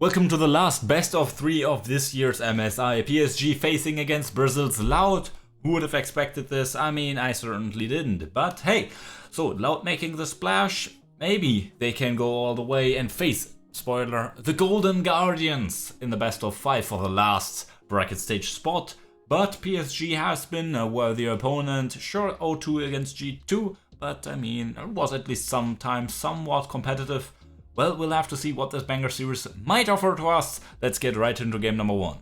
Welcome to the last best of 3 of this year's MSI. PSG facing against Brazil's Loud. Who would have expected this? I mean, I certainly didn't. But hey, so Loud making the splash. Maybe they can go all the way and face, spoiler, the Golden Guardians in the best of 5 for the last bracket stage spot. But PSG has been a worthy opponent. Sure, 0-2 against G2, but I mean, it was at least sometimes somewhat competitive. Well, we'll have to see what this banger series might offer to us. Let's get right into game number 1.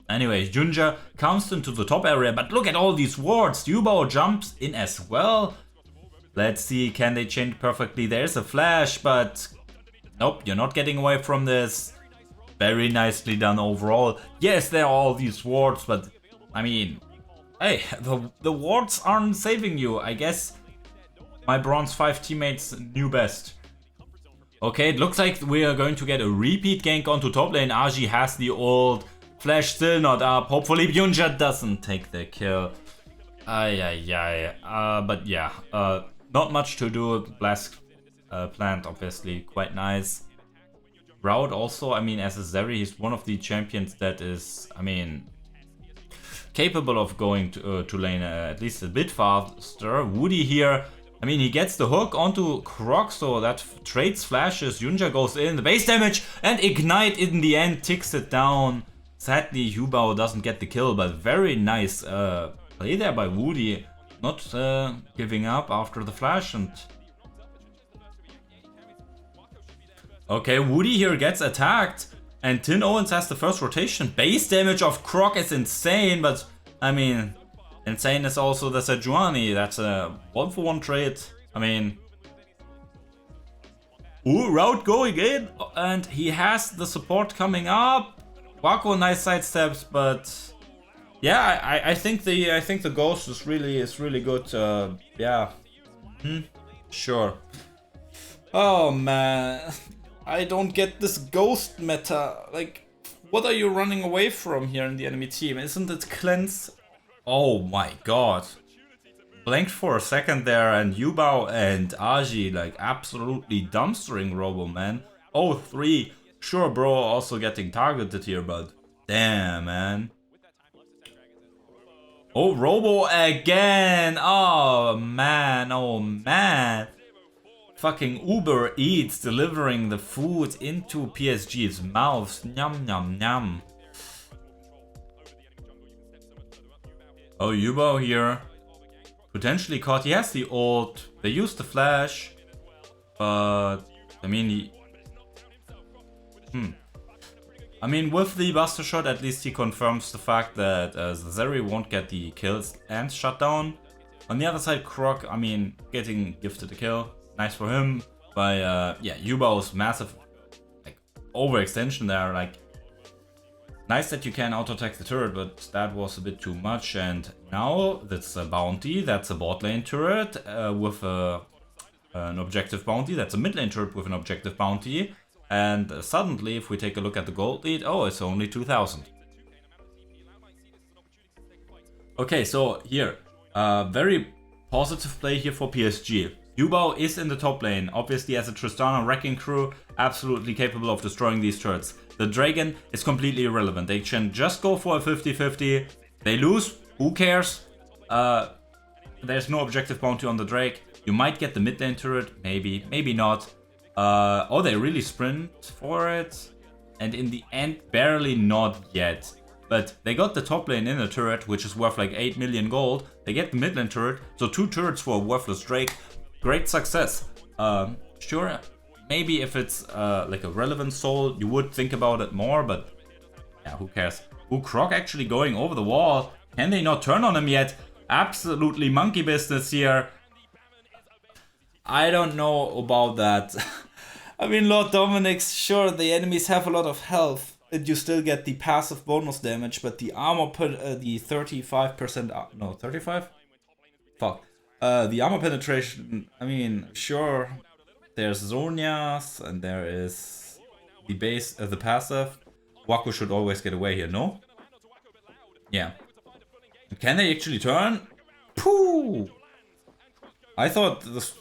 Anyway, YuGiOh comes into the top area, but look at all these wards. ubao jumps in as well. Let's see, can they chain perfectly? There's a flash, but nope, you're not getting away from this. Very nicely done overall. Yes, there are all these wards, but I mean, hey, the wards aren't saving you. I guess my bronze 5 teammates knew best. Okay, it looks like we are going to get a repeat gank onto top lane. Aji has the ult. Flash still not up. Hopefully YuGiOh doesn't take the kill. But yeah, not much to do. Blast plant, obviously, quite nice. Route also, I mean, as a Zeri, he's one of the champions that is, I mean, capable of going to lane at least a bit faster. Woody here, I mean, he gets the hook onto Croc, so that trades flashes. YuGiOh goes in, the base damage, and Ignite in the end ticks it down. Sadly, ubao doesn't get the kill, but very nice play there by Woody. Not giving up after the flash. And okay, Woody here gets attacked, and tinowns has the first rotation. Base damage of Croc is insane, but I mean, insane is also the Sejuani. That's a 1-for-1 trade. I mean, ooh, route going in, and he has the support coming up. YuGiOh nice sidesteps, but yeah, I think the ghost is really good. Yeah, sure. Oh man, I don't get this ghost meta. Like, what are you running away from here in the enemy team? Isn't it cleanse? Oh my god. Blanked for a second there, and ubao and Aji like absolutely dumpstering Robo, man. 0-3. Sure, bro, also getting targeted here, but damn, man. Oh, Robo again. Oh man, oh man. Fucking Uber Eats delivering the food into PSG's mouths. Nyam, nyam, nyam. Oh, ubao here. Potentially caught. He has the ult. They used the flash. But, I mean, I mean, with the Buster Shot, at least he confirms the fact that Zeri won't get the kills and shutdown. On the other side, Croc, I mean, getting gifted a kill. Nice for him. By, yeah, ubao's massive, like, overextension there. Like, nice that you can auto-attack the turret, but that was a bit too much. And now that's a bounty. That's a bot lane turret with an objective bounty. That's a mid lane turret with an objective bounty. And suddenly, if we take a look at the gold lead, oh, it's only 2,000. Okay, so here, very positive play here for PSG. ubao is in the top lane, obviously as a Tristana wrecking crew, absolutely capable of destroying these turrets. The Dragon is completely irrelevant. They can just go for a 50-50. They lose, who cares? There's no objective bounty on the Drake. You might get the mid lane turret, maybe, maybe not. Oh, they really sprint for it. And in the end, barely not yet. But they got the top lane in the turret, which is worth like 8 million gold. They get the mid lane turret, so 2 turrets for a worthless Drake. Great success. Sure, maybe if it's like a relevant soul, you would think about it more, but yeah, who cares? Ooh, Croc actually going over the wall. Can they not turn on him yet? Absolutely monkey business here. I don't know about that. I mean, Lord Dominic's, sure, the enemies have a lot of health, and you still get the passive bonus damage, but the armor the 35%, no, 35? Fuck. The armor penetration, I mean, sure, there's Zonias, and there is the base, the passive. YuGiOh should always get away here, no? Yeah. Can they actually turn? Pooh! I thought this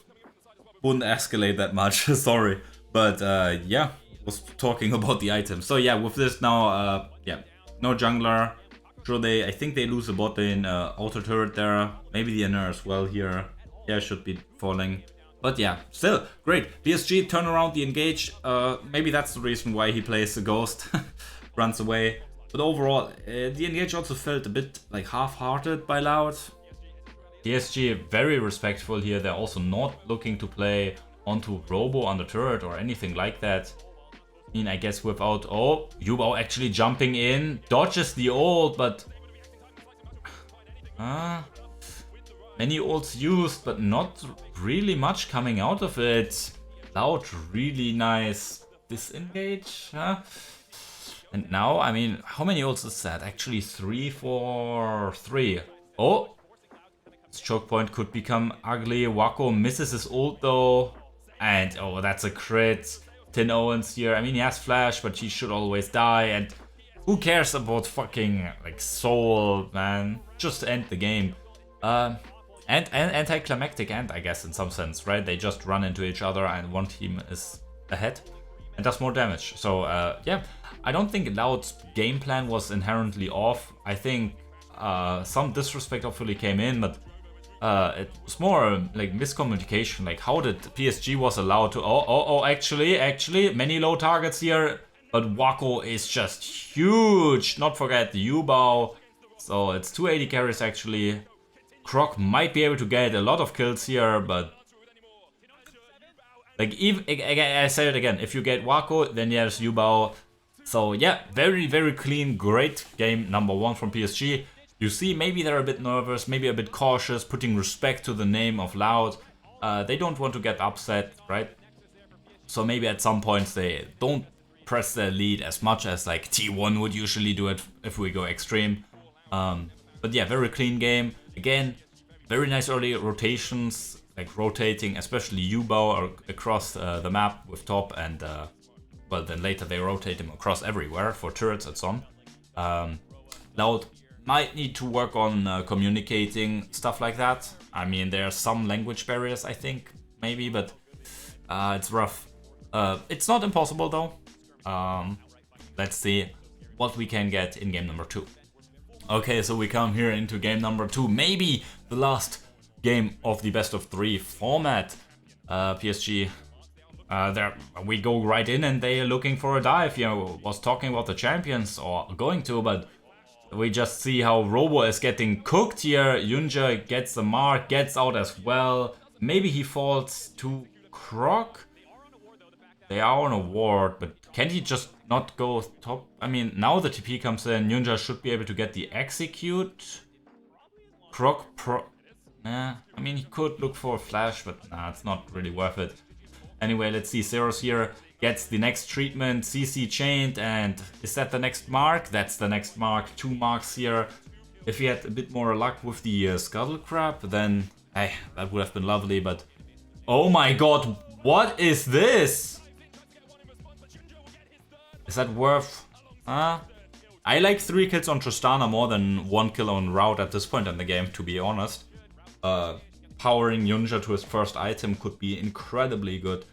wouldn't escalate that much, sorry. But yeah, was talking about the items. So yeah, with this now, yeah, no jungler. Sure, I think they lose a bot lane, auto turret there. Maybe the inner as well here. Yeah, should be falling. But yeah, still great. PSG turn around the engage. Maybe that's the reason why he plays the ghost, runs away. But overall, the engage also felt a bit like half-hearted by Loud. PSG very respectful here. They're also not looking to play onto Robo on the turret or anything like that. I mean, I guess without... Oh, ubao actually jumping in. Dodges the ult, but... many ults used, but not really much coming out of it. Loud, really nice disengage. And now, I mean, how many ults is that? Actually 3 for 3. Oh! This choke point could become ugly. YuGiOh misses his ult though. And oh, that's a crit. tinowns here. I mean, he has flash, but he should always die. And who cares about fucking like soul, man? Just end the game. And anticlimactic end, I guess, in some sense, right? They just run into each other and one team is ahead and does more damage. So yeah, I don't think Loud's game plan was inherently off. I think some disrespect hopefully came in, but it was more like miscommunication. Like, how did PSG was allowed to... Actually, many low targets here, but YuGiOh is just huge. Not forget the ubao. So it's 280 carries actually. Croc might be able to get a lot of kills here, but like, even I say it again, if you get YuGiOh, then there's ubao. So yeah, very, very clean, great game number 1 from PSG. You see, maybe they're a bit nervous, maybe a bit cautious, putting respect to the name of Loud. They don't want to get upset, right? So maybe at some points they don't press their lead as much as like T1 would usually do it if we go extreme. But yeah, very clean game. Again, very nice early rotations, like rotating especially ubao across the map with top, and well, then later they rotate him across everywhere for turrets and so on. Loud might need to work on communicating, stuff like that. I mean, there are some language barriers, I think, maybe, but it's rough. It's not impossible though. Let's see what we can get in game number 2. Okay, so we come here into game number 2, maybe the last game of the best of 3 format. PSG, there we go right in and they are looking for a dive. You know, was talking about the champions or going to, but we just see how Robo is getting cooked here. YuGiOh gets the mark, gets out as well. Maybe he falls to Croc. They are on a ward, but can he just not go top? I mean, now the TP comes in. YuGiOh should be able to get the execute. Croc I mean, he could look for a flash, but nah, it's not really worth it. Anyway, let's see. Zeros here gets the next treatment. CC chained, and is that the next mark? That's the next mark. 2 marks here. If he had a bit more luck with the scuttle crab, then hey, that would have been lovely. But oh my god, what is this? Is that worth? I like 3 kills on Tristana more than 1 kill on Route at this point in the game, to be honest. Powering YuGiOh to his first item could be incredibly good.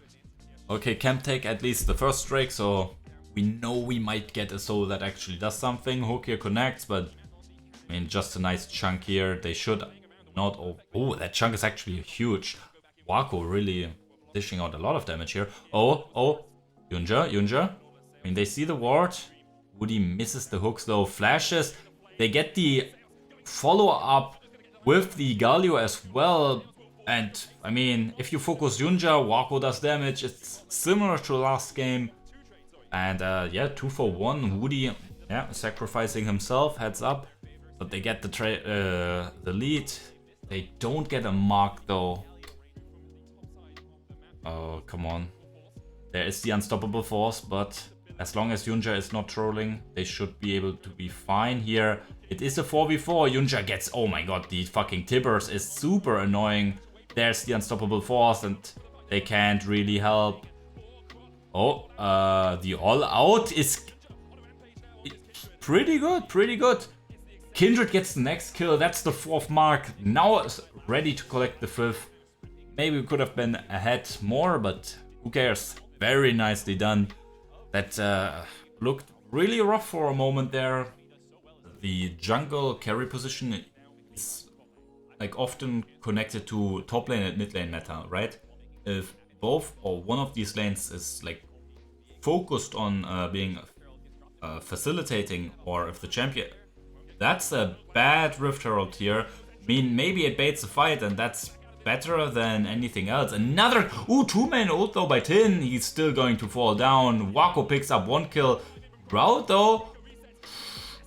Okay, camp take at least the first strike, so we know we might get a soul that actually does something. Hook here connects, but I mean, just a nice chunk here. They should not... Oh, that chunk is actually huge. YuGiOh really dishing out a lot of damage here. Oh, YuGiOh. I mean, they see the ward. Woody misses the hooks though. Flashes. They get the follow-up with the Galio as well. And I mean, if you focus YuGiOh, YuGiOh does damage. It's similar to last game. And yeah, 2 for 1. Woody, yeah, sacrificing himself. Heads up. But they get the lead. They don't get a mark though. Oh, come on. There is the unstoppable force, but as long as YuGiOh is not trolling, they should be able to be fine here. It is a 4v4. YuGiOh gets... Oh my god, the fucking Tibbers is super annoying. There's the unstoppable force and they can't really help. Oh, the all out is pretty good. Kindred gets the next kill. That's the 4th mark. Now is ready to collect the 5th. Maybe we could have been ahead more, but who cares? Very nicely done. that looked really rough for a moment there. The jungle carry position is like often connected to top lane and mid lane meta, right? If both or one of these lanes is like focused on being facilitating, or if the champion, that's a bad Rift Herald here. I mean, maybe it baits a fight, and that's better than anything else. Another 2-man ult though by Tin. He's still going to fall down. YuGiOh picks up 1 kill. Route though.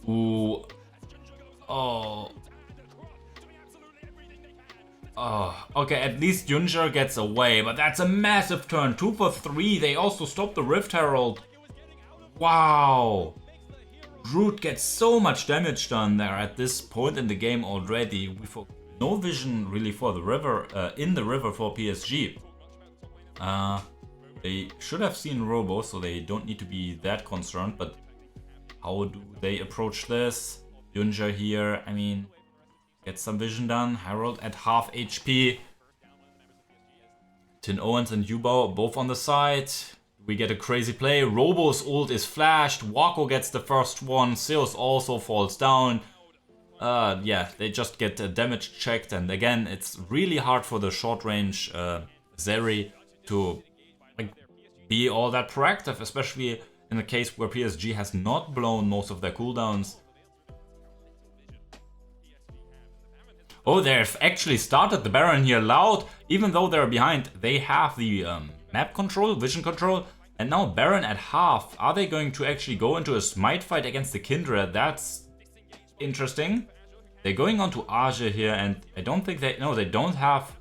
Ooh. Oh. Oh. Okay, at least YuGiOh gets away, but that's a massive turn. 2 for 3. They also stopped the Rift Herald. Wow. Root gets so much damage done there at this point in the game already. No vision really for the river, in the river for PSG. They should have seen Robo, so they don't need to be that concerned, but how do they approach this? YuGiOh here, I mean, get some vision done. Herald at half HP. tinowns and ubao both on the side. We get a crazy play. Robo's ult is flashed. YuGiOh gets the first one. Zeus also falls down. Yeah, they just get damage checked, and again, it's really hard for the short range Zeri to like be all that proactive, especially in a case where PSG has not blown most of their cooldowns. Oh, they've actually started the Baron here loud. Even though they're behind, they have the map control, vision control, and now Baron at half. Are they going to actually go into a smite fight against the Kindred? That's interesting. They're going on to Arge here, and I don't think they don't have.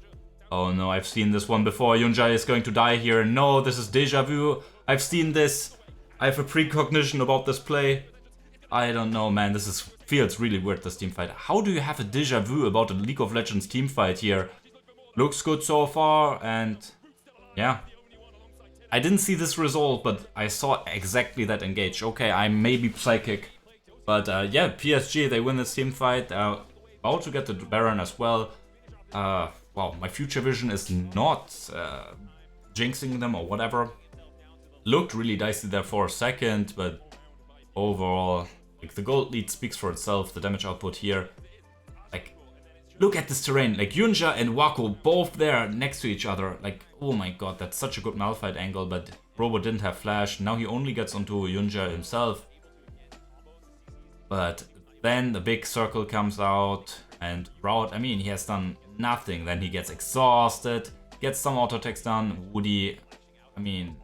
Oh no, I've seen this one before. YuGiOh is going to die here. No, this is deja vu. I've seen this. I have a precognition about this play. I don't know, man. This feels really weird, this team fight. How do you have a deja vu about a League of Legends team fight here? Looks good so far, and yeah. I didn't see this result, but I saw exactly that engage. Okay, I may be psychic. But yeah, PSG, they win this team fight. About to get the Baron as well. Wow, my future vision is not jinxing them or whatever. Looked really dicey there for a second, but overall, like, the gold lead speaks for itself. The damage output here. Like, look at this terrain. Like, YuGiOh and YuGiOh both there next to each other. Like, oh my god, that's such a good Malphite angle, but Robo didn't have flash. Now he only gets onto YuGiOh himself. But then the big circle comes out, and Route, I mean, he has done nothing. Then he gets exhausted, gets some auto attacks done. Woody, I mean,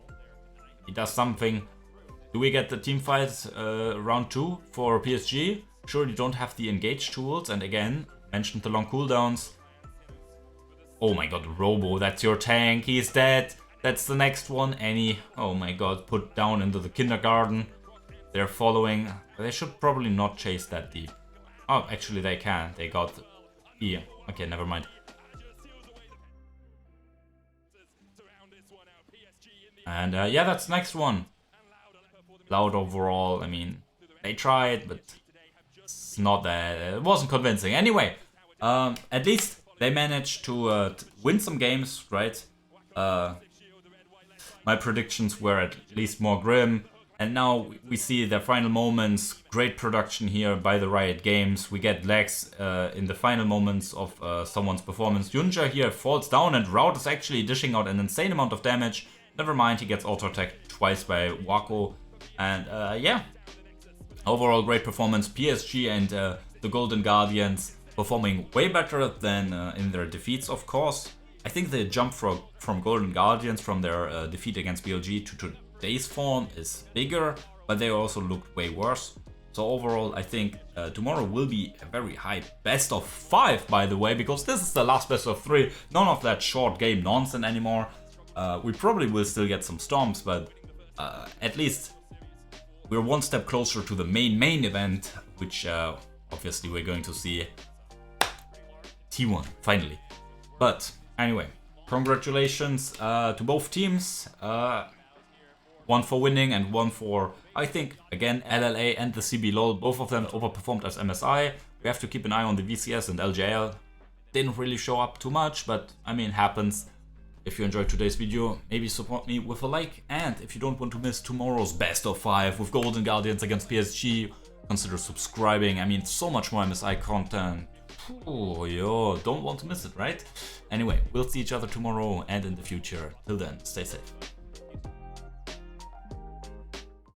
he does something. Do we get the team fight round 2 for PSG? Sure, you don't have the engage tools, and again, mentioned the long cooldowns. Oh my god, Robo, that's your tank, he's dead. That's the next one, Annie, oh my god, put down into the kindergarten. They're following. They should probably not chase that deep. Oh, actually they can. They got E. Okay, never mind. And yeah, that's next one. Loud overall. I mean, they tried, but it's not that. It wasn't convincing. Anyway, at least they managed to win some games, right? My predictions were at least more grim. And now we see their final moments. Great production here by the Riot Games. We get lags in the final moments of someone's performance. YuGiOh here falls down, and Route is actually dishing out an insane amount of damage. Never mind, he gets auto-attacked twice by YuGiOh. And yeah, overall great performance. PSG and the Golden Guardians performing way better than in their defeats, of course. I think the jump from Golden Guardians from their defeat against BLG to today's form is bigger, but they also looked way worse. So overall, I think tomorrow will be a very high best of 5, by the way, because this is the last best of 3. None of that short game nonsense anymore. We probably will still get some storms, but at least we're one step closer to the main event, which obviously we're going to see T1 finally. But anyway, congratulations to both teams. One for winning and one for, I think, again, LLA and the CBLOL. Both of them overperformed as MSI. We have to keep an eye on the VCS and LJL. Didn't really show up too much, but I mean, happens. If you enjoyed today's video, maybe support me with a like, and if you don't want to miss tomorrow's best of 5 with Golden Guardians against PSG, consider subscribing. I mean, so much more MSI content. Oh, yo, don't want to miss it, right? Anyway, we'll see each other tomorrow and in the future. Till then, stay safe.